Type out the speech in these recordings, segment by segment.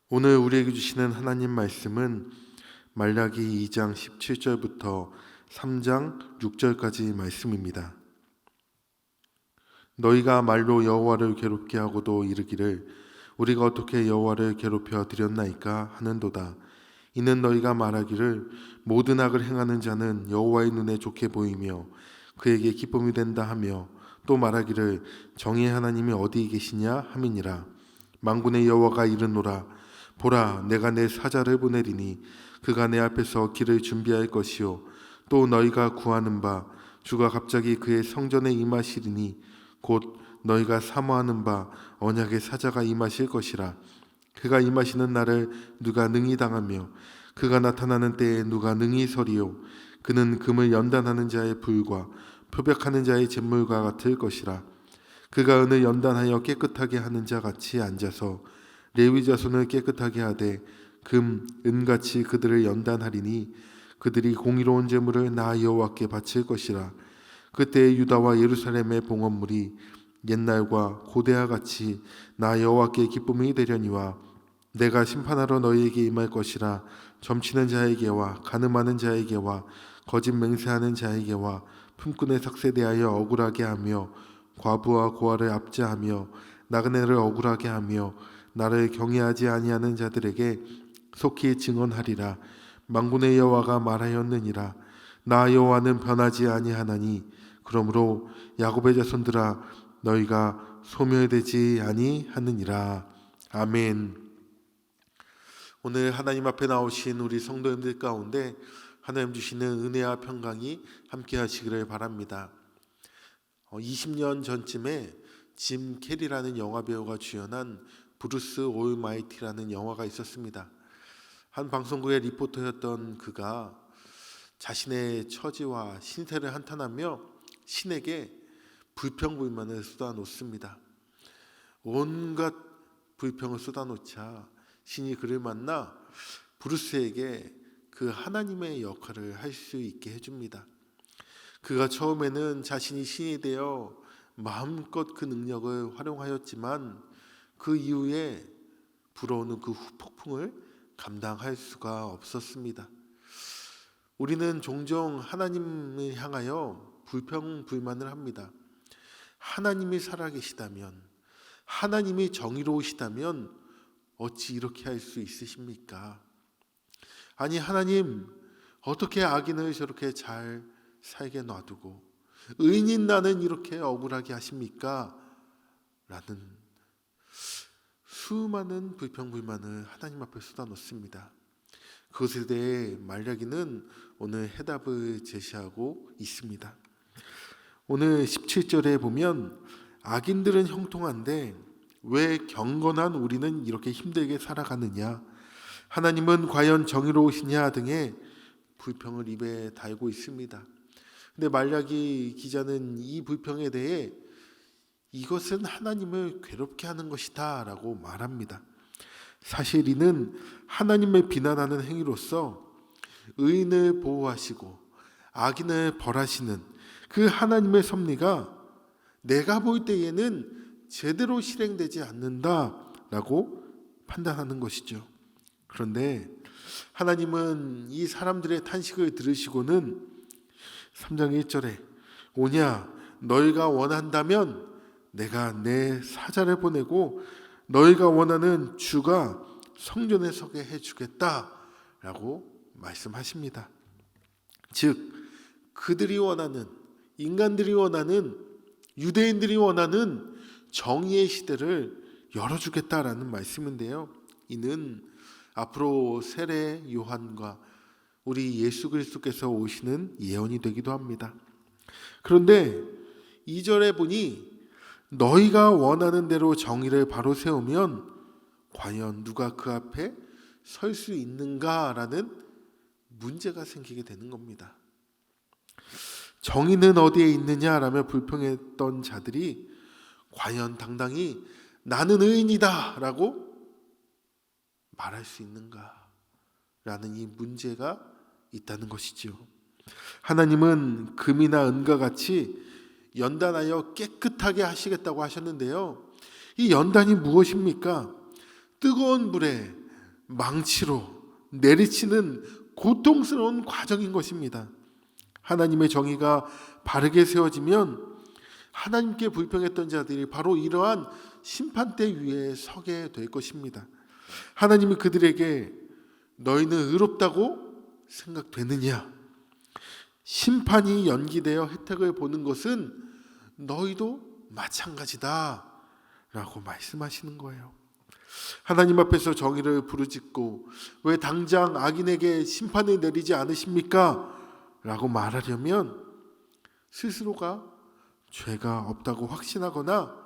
오늘 우리에게 주시는 하나님 말씀은 말라기 2장 17절부터 3장 6절까지 말씀입니다. 너희가 말로 여호와를 괴롭게 하고도 이르기를 우리가 어떻게 여호와를 괴롭혀 드렸나이까 하는도다. 이는 너희가 말하기를 모든 악을 행하는 자는 여호와의 눈에 좋게 보이며 그에게 기쁨이 된다 하며 또 말하기를 정의의 하나님이 어디 계시냐 함이니라. 만군의 여호와가 이르노라. 보라, 내가 내 사자를 보내리니 그가 내 앞에서 길을 준비할 것이요 또 너희가 구하는 바 주가 갑자기 그의 성전에 임하시리니 곧 너희가 사모하는 바 언약의 사자가 임하실 것이라. 그가 임하시는 날을 누가 능히 당하며 그가 나타나는 때에 누가 능히 서리요. 그는 금을 연단하는 자의 불과 표백하는 자의 잿물과 같을 것이라. 그가 은을 연단하여 깨끗하게 하는 자 같이 앉아서 레위 자손을 깨끗하게 하되 금, 은같이 그들을 연단하리니 그들이 공의로운 제물을 나 여호와께 바칠 것이라. 그때 유다와 예루살렘의 봉헌물이 옛날과 고대와 같이 나 여호와께 기쁨이 되려니와 내가 심판하러 너희에게 임할 것이라. 점치는 자에게와 가늠하는 자에게와 거짓 맹세하는 자에게와 품꾼의 삭세 대하여 억울하게 하며 과부와 고아를 압제하며 나그네를 억울하게 하며 나를 경외하지 아니하는 자들에게 속히 증언하리라. 만군의 여호와가 말하였느니라. 나 여호와는 변하지 아니하나니 그러므로 야곱의 자손들아 너희가 소멸되지 아니하느니라. 아멘. 오늘 하나님 앞에 나오신 우리 성도님들 가운데 하나님 주시는 은혜와 평강이 함께 하시기를 바랍니다. 20년 전쯤에 짐 캐리라는 영화배우가 주연한 브루스 올마이티라는 영화가 있었습니다. 한 방송국의 리포터였던 그가 자신의 처지와 신세를 한탄하며 신에게 불평불만을 쏟아놓습니다. 온갖 불평을 쏟아놓자 신이 그를 만나 브루스에게 그 하나님의 역할을 할 수 있게 해줍니다. 그가 처음에는 자신이 신이 되어 마음껏 그 능력을 활용하였지만 그 이후에 불어오는 그 후폭풍을 감당할 수가 없었습니다. 우리는 종종 하나님을 향하여 불평불만을 합니다. 하나님이 살아계시다면, 하나님이 정의로우시다면 어찌 이렇게 할 수 있으십니까? 아니, 하나님 어떻게 악인을 저렇게 잘 살게 놔두고 의인인 나는 이렇게 억울하게 하십니까? 라는 수많은 불평불만을 하나님 앞에 쏟아놓습니다. 그것에 대해 말라기는 오늘 해답을 제시하고 있습니다. 오늘 17절에 보면 악인들은 형통한데 왜 경건한 우리는 이렇게 힘들게 살아가느냐, 하나님은 과연 정의로우시냐 등의 불평을 입에 달고 있습니다. 근데 말라기 기자는 이 불평에 대해 이것은 하나님을 괴롭게 하는 것이다 라고 말합니다. 사실 이는 하나님을 비난하는 행위로서 의인을 보호하시고 악인을 벌하시는 그 하나님의 섭리가 내가 볼 때에는 제대로 실행되지 않는다라고 판단하는 것이죠. 그런데 하나님은 이 사람들의 탄식을 들으시고는 3장 1절에 오냐 너희가 원한다면 내가 내 사자를 보내고 너희가 원하는 주가 성전에 서게 해주겠다라고 말씀하십니다. 즉 그들이 원하는, 인간들이 원하는, 유대인들이 원하는 정의의 시대를 열어주겠다라는 말씀인데요, 이는 앞으로 세례 요한과 우리 예수 그리스도께서 오시는 예언이 되기도 합니다. 그런데 2절에 보니 너희가 원하는 대로 정의를 바로 세우면 과연 누가 그 앞에 설 수 있는가라는 문제가 생기게 되는 겁니다. 정의는 어디에 있느냐라며 불평했던 자들이 과연 당당히 나는 의인이다 라고 말할 수 있는가라는 이 문제가 있다는 것이지요. 하나님은 금이나 은과 같이 연단하여 깨끗하게 하시겠다고 하셨는데요, 이 연단이 무엇입니까? 뜨거운 불에 망치로 내리치는 고통스러운 과정인 것입니다. 하나님의 정의가 바르게 세워지면 하나님께 불평했던 자들이 바로 이러한 심판대 위에 서게 될 것입니다. 하나님이 그들에게 너희는 의롭다고 생각되느냐? 심판이 연기되어 혜택을 보는 것은 너희도 마찬가지다 라고 말씀하시는 거예요. 하나님 앞에서 정의를 부르짖고 왜 당장 악인에게 심판을 내리지 않으십니까? 라고 말하려면 스스로가 죄가 없다고 확신하거나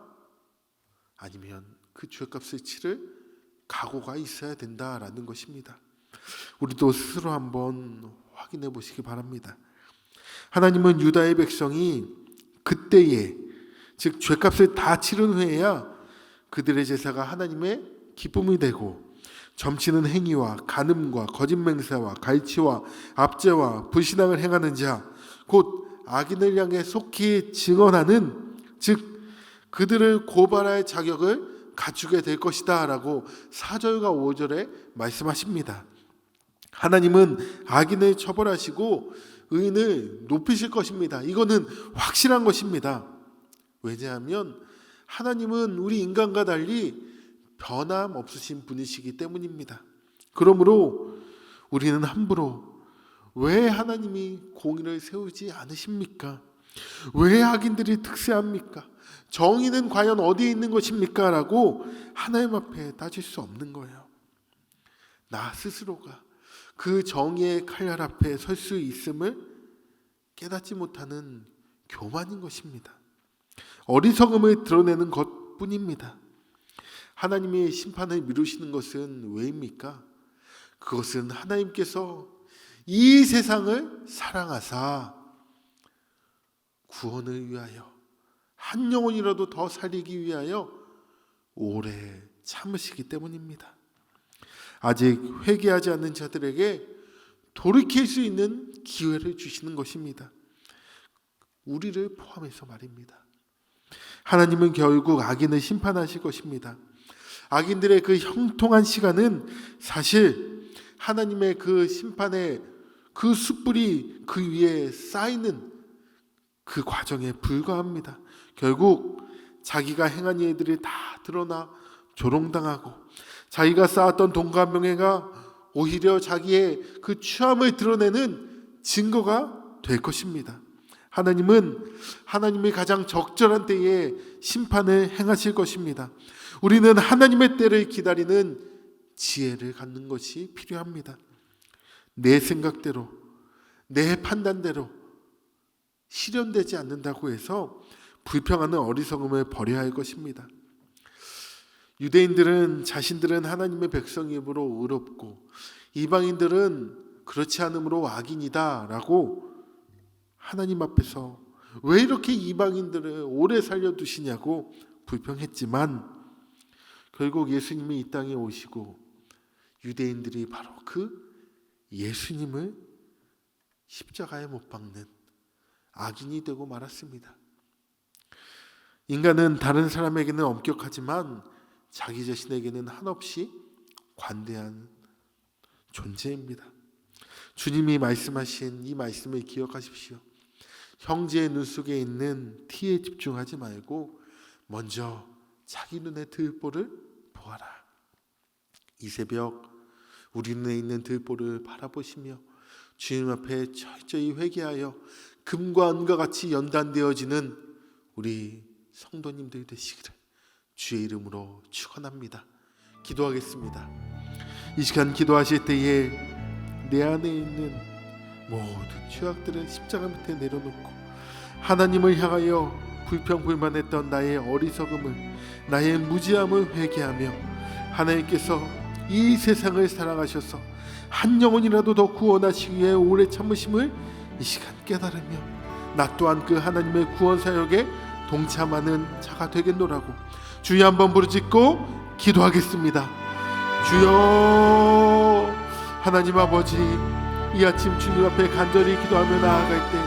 아니면 그 죄값을 치를 각오가 있어야 된다라는 것입니다. 우리도 스스로 한번 확인해 보시기 바랍니다. 하나님은 유다의 백성이 그때에, 즉 죄값을 다 치른 후에야 그들의 제사가 하나님의 기쁨이 되고 점치는 행위와 간음과 거짓 맹세와 갈취와 압제와 불신앙을 행하는 자, 곧 악인을 향해 속히 증언하는, 즉 그들을 고발할 자격을 갖추게 될 것이다 라고 4절과 5절에 말씀하십니다. 하나님은 악인을 처벌하시고 의인을 높이실 것입니다. 이거는 확실한 것입니다. 왜냐하면 하나님은 우리 인간과 달리 변함없으신 분이시기 때문입니다. 그러므로 우리는 함부로 왜 하나님이 공의를 세우지 않으십니까? 왜 악인들이 특세합니까? 정의는 과연 어디에 있는 것입니까? 라고 하나님 앞에 따질 수 없는 거예요. 나 스스로가 그 정의의 칼날 앞에 설 수 있음을 깨닫지 못하는 교만인 것입니다. 어리석음을 드러내는 것뿐입니다. 하나님의 심판을 미루시는 것은 왜입니까? 그것은 하나님께서 이 세상을 사랑하사 구원을 위하여 한 영혼이라도 더 살리기 위하여 오래 참으시기 때문입니다. 아직 회개하지 않는 자들에게 돌이킬 수 있는 기회를 주시는 것입니다. 우리를 포함해서 말입니다. 하나님은 결국 악인을 심판하실 것입니다. 악인들의 그 형통한 시간은 사실 하나님의 그 심판의 그 숯불이 그 위에 쌓이는 그 과정에 불과합니다. 결국 자기가 행한 일들이 다 드러나 조롱당하고 자기가 쌓았던 돈과 명예가 오히려 자기의 그 추함을 드러내는 증거가 될 것입니다. 하나님은 하나님의 가장 적절한 때에 심판을 행하실 것입니다. 우리는 하나님의 때를 기다리는 지혜를 갖는 것이 필요합니다. 내 생각대로, 내 판단대로 실현되지 않는다고 해서 불평하는 어리석음을 버려야 할 것입니다. 유대인들은 자신들은 하나님의 백성이므로 의롭고 이방인들은 그렇지 않으므로 악인이다 라고 하나님 앞에서 왜 이렇게 이방인들을 오래 살려두시냐고 불평했지만 결국 예수님이 이 땅에 오시고 유대인들이 바로 그 예수님을 십자가에 못 박는 악인이 되고 말았습니다. 인간은 다른 사람에게는 엄격하지만 자기 자신에게는 한없이 관대한 존재입니다. 주님이 말씀하신 이 말씀을 기억하십시오. 형제의 눈 속에 있는 티에 집중하지 말고 먼저 자기 눈에 들보를 보아라. 이 새벽 우리 눈에 있는 들보를 바라보시며 주님 앞에 철저히 회개하여 금과 은과 같이 연단되어지는 우리 성도님들 되시기를 주의 이름으로 축원합니다. 기도하겠습니다. 이 시간 기도하실 때에 내 안에 있는 모든 죄악들을 십자가 밑에 내려놓고 하나님을 향하여 불평불만했던 나의 어리석음을, 나의 무지함을 회개하며 하나님께서 이 세상을 사랑하셔서 한 영혼이라도 더 구원하시기 위해 오래 참으심을 이 시간 깨달으며 나 또한 그 하나님의 구원 사역에 동참하는 자가 되겠노라고 주여 한번 부르짖고 기도하겠습니다. 주여, 하나님 아버지, 이 아침 주님 앞에 간절히 기도하며 나아갈 때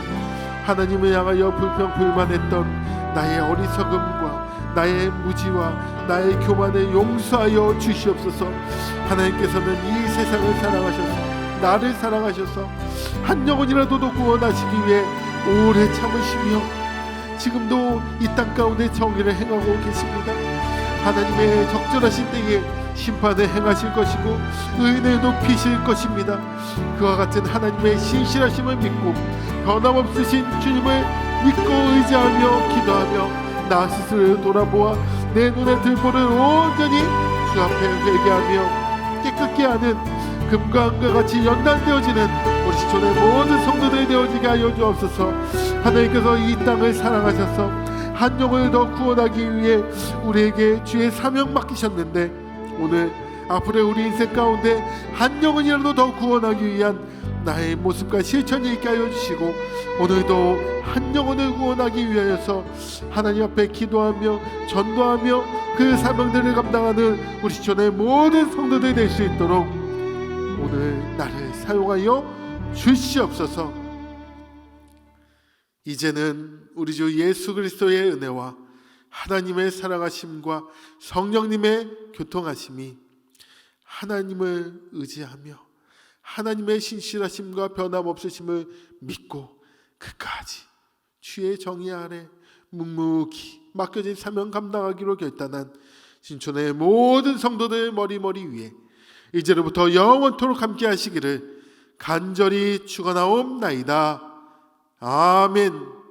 하나님을 향하여 불평불만했던 나의 어리석음과 나의 무지와 나의 교만을 용서하여 주시옵소서. 하나님께서는 이 세상을 사랑하셔서 나를 사랑하셔서 한 영혼이라도 더 구원하시기 위해 오래 참으시며 지금도 이 땅 가운데 정의를 행하고 계십니다. 하나님의 적절하신 때에 심판을 행하실 것이고 의인을 높이실 것입니다. 그와 같은 하나님의 신실하심을 믿고 변함없으신 주님을 믿고 의지하며 기도하며 나 스스로를 돌아보아 내 눈에 들보를 온전히 주 앞에 회개하며 깨끗게 하는 금과 은과 같이 연단되어지는 우리 시촌의 모든 성도들이 되어지게 하여 주옵소서. 하나님께서 이 땅을 사랑하셔서 한 영혼을 더 구원하기 위해 우리에게 주의 사명 맡기셨는데 오늘 앞으로 우리 인생 가운데 한 영혼이라도 더 구원하기 위한 나의 모습과 실천이 있게 하여 주시고 오늘도 한 영혼을 구원하기 위하여서 하나님 앞에 기도하며 전도하며 그 사명들을 감당하는 우리 시촌의 모든 성도들이 될 수 있도록 오늘 나를 사용하여 주시옵소서. 이제는 우리 주 예수 그리스도의 은혜와 하나님의 사랑하심과 성령님의 교통하심이 하나님을 의지하며 하나님의 신실하심과 변함없으심을 믿고 끝까지 주의 정의 아래 묵묵히 맡겨진 사명 감당하기로 결단한 신촌의 모든 성도들 머리 위에 이제로부터 영원토록 함께 하시기를 간절히 축원하옵나이다. 아멘.